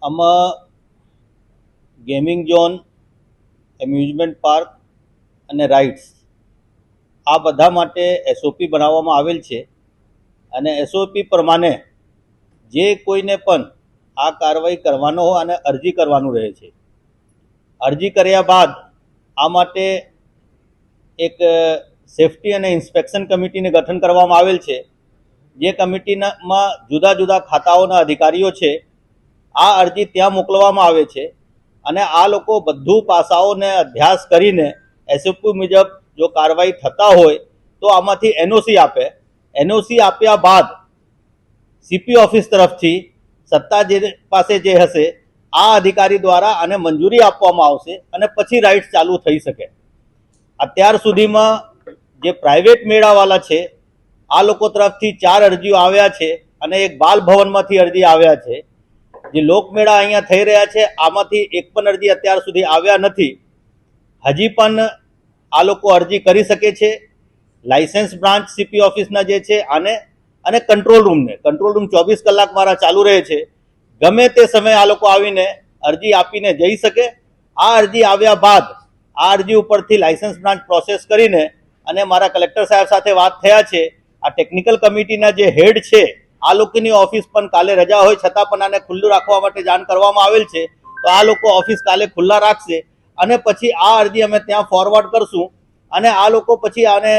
આમાં gaming zone, amusement park અને rides આ બધા માટે એસઓપી બનાવવામાં આવેલ છે અને એસઓપી પ્રમાણે જે કોઈને પણ આ કાર્યવાહી કરવાનો હોય અને અરજી કરવાનું રહે છે. અરજી કર્યા બાદ આ માટે એક સેફટી અને ઇન્સ્પેક્શન કમિટીને ગઠન કરવામાં આવેલ છે. જે કમિટીમાં જુદા જુદા ખાતાઓના અધિકારીઓ છે. આ અરજી ત્યાં મોકલવામાં આવે છે અને આ લોકો બધું પાસાઓને અભ્યાસ કરીને એસઓપી મુજબ જો કાર્યવાહી થતા હોય તો આમાંથી એનઓસી આપે. એનઓસી આપ્યા બાદ સીપી ઓફિસ તરફથી સત્તા જે પાસે જે હશે આ અધિકારી દ્વારા આને મંજૂરી આપવામાં આવશે અને પછી રાઇડ્સ ચાલુ થઈ શકે. અત્યાર સુધીમાં જે પ્રાઇવેટ મેળાવાળા છે આ લોકો તરફથી 4 અરજીઓ આવ્યા છે અને એક બાલ ભવનમાંથી અરજી આવ્યા છે. જે લોકમેળા અહીંયા થઈ રહ્યા છે આમાંથી એક પણ અરજી અત્યાર સુધી આવ્યા નથી. હજી પણ આ લોકો અરજી કરી શકે છે. લાયસન્સ બ્રાન્ચ સીપી ઓફિસના જે છે આને અને કંટ્રોલ રૂમ 24 કલાક મારા ચાલુ રહે છે. ગમે તે સમયે આ લોકો આવીને અરજી આપીને જઈ શકે. આ અરજી આવ્યા બાદ આ અરજી ઉપરથી લાયસન્સ બ્રાન્ચ પ્રોસેસ કરીને અને મારા કલેક્ટર સાહેબ સાથે વાત થયા છે. આ ટેકનિકલ કમિટીના જે હેડ છે આ લોકોની ઓફિસ પણ કાલે રજા હોય છતાં પણ આને ખુલ્લું રાખવા માટે જાણ કરવામાં આવેલ છે. તો આ લોકો ઓફિસ કાલે ખુલ્લા રાખશે અને પછી આ અરજી અમે ત્યાં ફોરવર્ડ કરશું અને આ લોકો પછી આને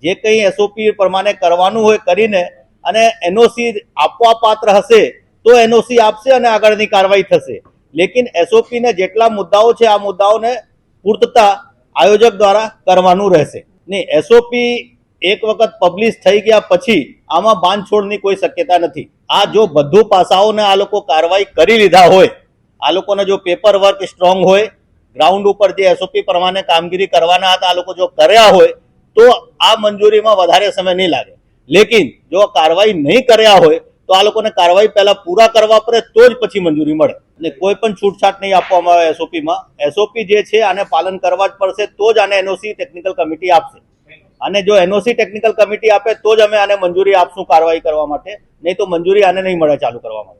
જે કંઈ એસઓપી પ્રમાણે કરવાનું હોય કરીને અને એનઓસી આપવા પાત્ર હશે તો એનઓસી આપશે અને આગળની કાર્યવાહી થશે. લેકિન એસઓપીને જેટલા મુદ્દાઓ છે આ મુદ્દાઓને પૂર્તતા આયોજક દ્વારા કરવાનું રહેશે. નહીં, એસઓપી એક વખત પબ્લિશ થઈ ગયા પછી આમાં બાંધછોડની કોઈ શક્યતા નથી. આ જો બધું પાસાઓને આ લોકો કાર્યવાહી કરી લીધા હોય, આ લોકોને જો પેપર વર્ક સ્ટ્રોંગ હોય, ગ્રાઉન્ડ ઉપર જે એસઓપી પ્રમાણે કામગીરી કરવાના હતા આ લોકો જો કર્યા હોય તો આ મંજૂરીમાં વધારે સમય નહીં લાગે. લેકિન જો કાર્યવાહી નહીં કર્યા હોય તો આ લોકોને કાર્યવાહી પહેલા પૂરા કરવા પડે તો જ પછી મંજૂરી મળે. અને કોઈ પણ છૂટછાટ નહીં આપવામાં આવે એસઓપીમાં. એસઓપી જે છે આને પાલન કરવા જ પડશે તો જ આને એનઓસી ટેકનિકલ કમિટી આપશે. અને જો એનઓસી ટેકનિકલ કમિટી આપે તો જ અમે આને મંજૂરી આપશું કાર્યવાહી કરવા માટે, નહીં તો મંજૂરી આને નહીં મળે ચાલુ કરવા માટે.